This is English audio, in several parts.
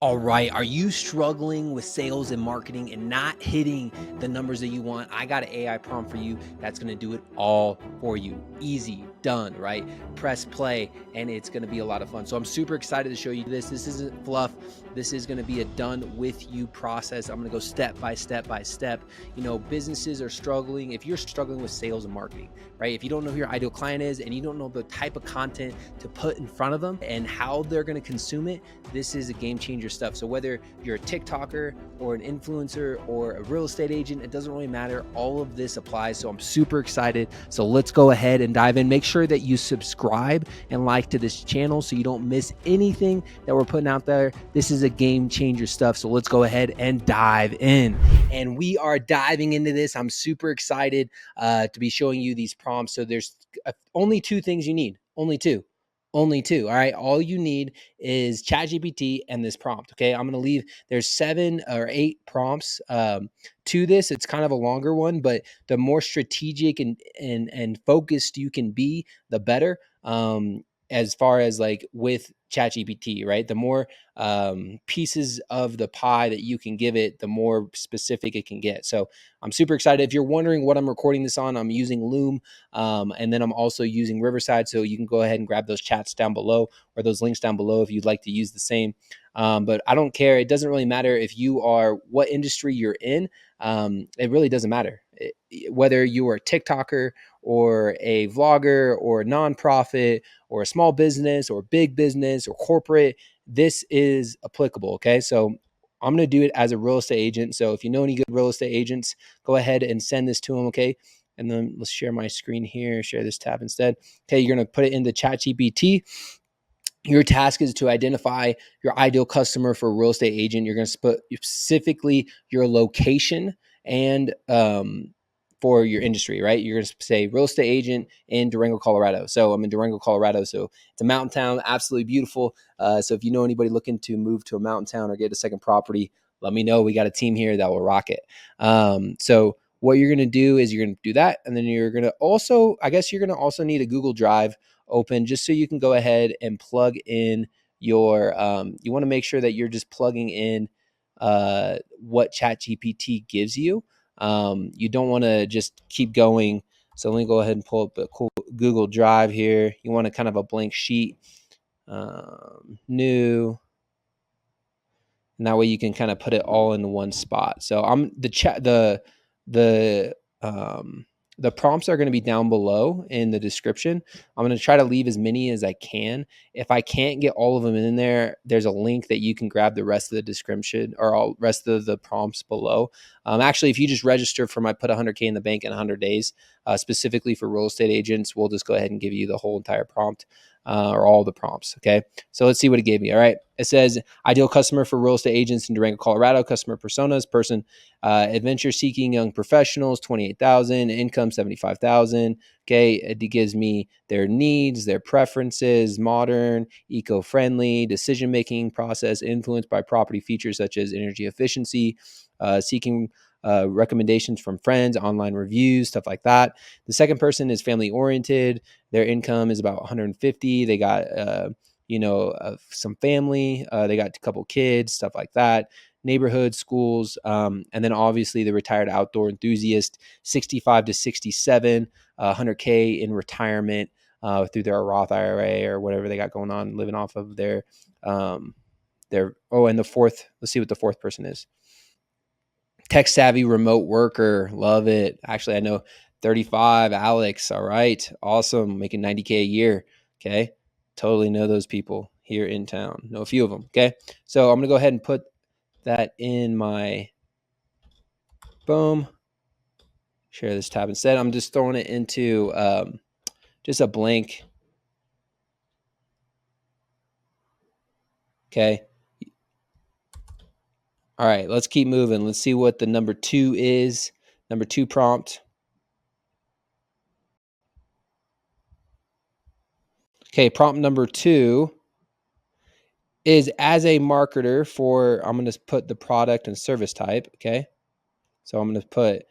All right. Are you struggling with sales and marketing and not hitting the numbers that you want? I got an AI prompt for you that's going to do it all for you. Easy, done, right? Press play and it's going to be a lot of fun. So I'm super excited to show you this. This isn't fluff. This is going to be a done with you process. I'm going to go step by step by step. You know, businesses are struggling. If you're struggling with sales and marketing, right? If you don't know who your ideal client is and you don't know the type of content to put in front of them and how they're going to consume it, this is a game changer stuff. So whether you're a TikToker or an influencer or a real estate agent, it doesn't really matter. All of this applies. So I'm super excited. So let's go ahead and dive in. Make sure that you subscribe and like to this channel so you don't miss anything that we're putting out there. This is a game changer stuff. So let's go ahead and dive in. And we are diving into this. I'm super excited to be showing you these prompts. So there's only two things you need. Only two. All right. All you need is ChatGPT and this prompt. Okay. I'm going to leave, there's 7 or 8 prompts to this. It's kind of a longer one, but the more strategic and focused you can be, the better. As far as like with ChatGPT, right? The more pieces of the pie that you can give it, the more specific it can get. So I'm super excited. If you're wondering what I'm recording this on, I'm using Loom, and then I'm also using Riverside. So you can go ahead and grab those chats down below or those links down below if you'd like to use the same. But I don't care. It doesn't really matter if you are what industry you're in. It really doesn't matter. Whether you are a TikToker or a vlogger or a nonprofit or a small business or big business or corporate, this is applicable. Okay. So I'm going to do it as a real estate agent. So if you know any good real estate agents, go ahead and send this to them. Okay. And then let's share my screen here, share this tab instead. Okay. You're going to put it into ChatGPT. Your task is to identify your ideal customer for a real estate agent. You're going to put specifically your location and for your industry, right? You're going to say real estate agent in Durango, Colorado. So I'm in Durango, Colorado. So it's a mountain town, absolutely beautiful. So if you know anybody looking to move to a mountain town or get a second property, let me know. We got a team here that will rock it. So what you're going to do is you're going to do that. And then you're going to also, I guess you're going to also need a Google Drive open just so you can go ahead and plug in your you want to make sure that you're just plugging in what ChatGPT gives you. You don't want to just keep going. So let me go ahead and pull up a cool Google Drive here. You want to kind of a blank sheet, new, and that way you can kind of put it all in one spot. So I'm the the prompts are going to be down below in the description. I'm going to try to leave as many as I can. If I can't get all of them in there, there's a link that you can grab the rest of the description or all rest of the prompts below. Actually, if you just register for my put 100K in the bank in 100 days, specifically for real estate agents, we'll just go ahead and give you the whole entire prompt or all the prompts. Okay. So let's see what it gave me. All right. It says ideal customer for real estate agents in Durango, Colorado. Customer personas, person, adventure seeking young professionals, 28,000, income 75,000. Okay. It gives me their needs, their preferences, modern, eco-friendly, decision-making process influenced by property features such as energy efficiency, seeking recommendations from friends, online reviews, stuff like that. The second person is family oriented. Their income is about 150. They got, some family. They got a couple kids, stuff like that. Neighborhood, schools, and then obviously the retired outdoor enthusiast, 65 to 67, 100K in retirement through their Roth IRA or whatever they got going on, living off of their. And the fourth. Let's see what the fourth person is. Tech savvy remote worker. Love it. Actually, I know 35, Alex. All right. Awesome. Making 90K a year. Okay. Totally know those people here in town. Know a few of them. Okay. So I'm going to go ahead and put that in my boom. Share this tab instead. I'm just throwing it into just a blank. Okay. All right. Let's keep moving. Let's see what the number 2 is. Number 2 prompt. Okay. Prompt number 2 is as a marketer for, I'm going to put the product and service type. Okay. So I'm going to put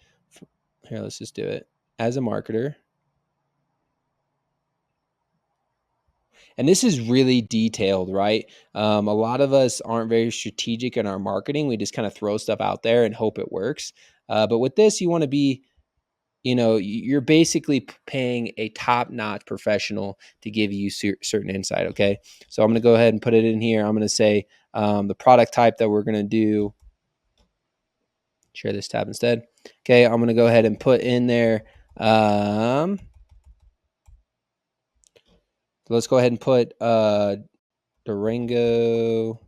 here, let's just do it as a marketer. And this is really detailed, right? A lot of us aren't very strategic in our marketing. We just kind of throw stuff out there and hope it works. But with this, you want to be, you're basically paying a top-notch professional to give you certain insight. Okay, so I'm going to go ahead and put it in here. I'm going to say the product type that we're going to do. Share this tab instead. Okay, I'm going to go ahead and put in there. Let's go ahead and put Durango.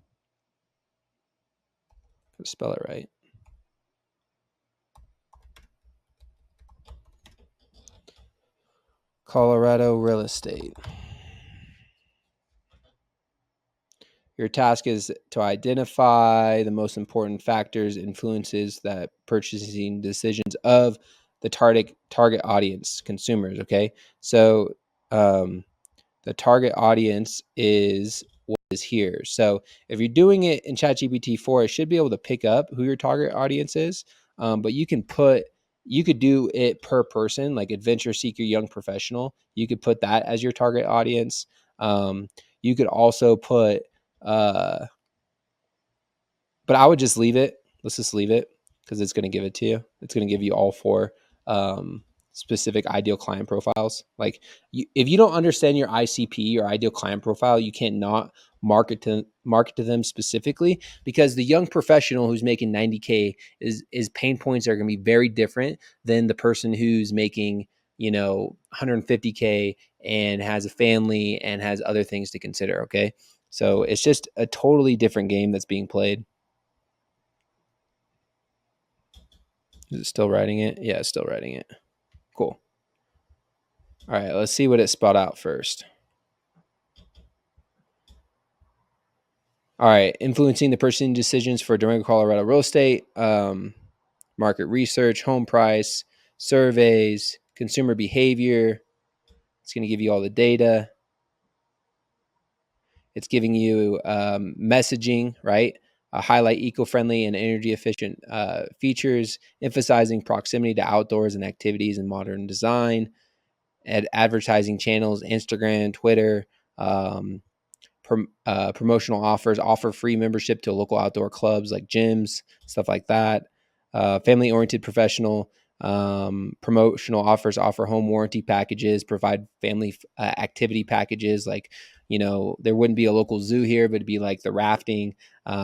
Spell it right. Colorado real estate. Your task is to identify the most important factors, influences that purchasing decisions of the target audience, consumers. Okay, so the target audience is what is here. So if you're doing it in ChatGPT 4, it should be able to pick up who your target audience is. But you could do it per person, like adventure seeker, young professional. You could put that as your target audience. You could also put, but I would just leave it. Let's just leave it because it's going to give it to you. It's going to give you all four specific ideal client profiles. Like if you don't understand your ICP, your ideal client profile, you can't not market to them specifically, because the young professional who's making 90K is pain points are going to be very different than the person who's making 150K and has a family and has other things to consider. Okay, so it's just a totally different game that's being played. Is it still writing it? Yeah, it's still writing it. Cool. All right, let's see what it spelled out first. All right, influencing the purchasing decisions for Durango, Colorado real estate, market research, home price, surveys, consumer behavior. It's going to give you all the data. It's giving you messaging, right? Highlight eco-friendly and energy-efficient features, emphasizing proximity to outdoors and activities and modern design. Advertising channels, Instagram, Twitter, promotional offers, offer free membership to local outdoor clubs like gyms, stuff like that. Family-oriented professional promotional offers, offer home warranty packages, provide family activity packages. Like, there wouldn't be a local zoo here, but it'd be like the rafting,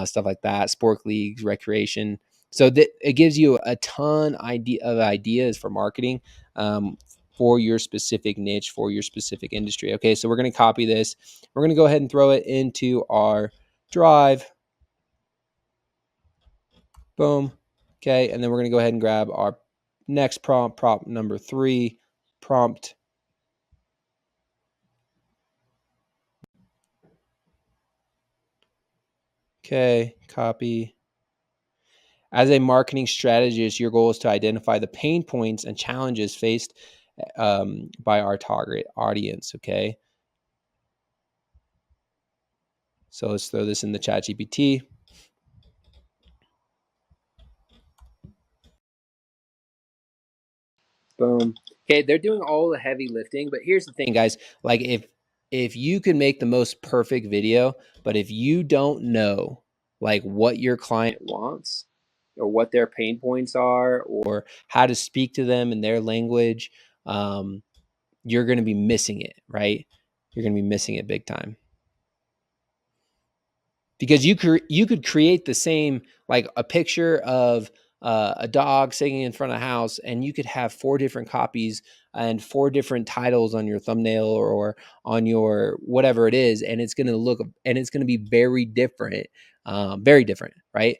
stuff like that, sport leagues, recreation. So it gives you a ton of ideas for marketing for your specific niche, for your specific industry. Okay, so we're going to copy this. We're going to go ahead and throw it into our drive. Boom. Okay, and then we're going to go ahead and grab our next prompt number 3, prompt. Okay, copy. As a marketing strategist, your goal is to identify the pain points and challenges faced by our target audience. Okay, so let's throw this in the ChatGPT. Boom. Okay, they're doing all the heavy lifting, but here's the thing, guys. Like if you can make the most perfect video, but if you don't know like what your client wants or what their pain points are or how to speak to them in their language, you're going to be missing it, right? You're going to be missing it big time. Because you could create the same, like a picture of a dog sitting in front of a house, and you could have 4 different copies and 4 different titles on your thumbnail or on your whatever it is, and it's going to look and it's going to be very different, right?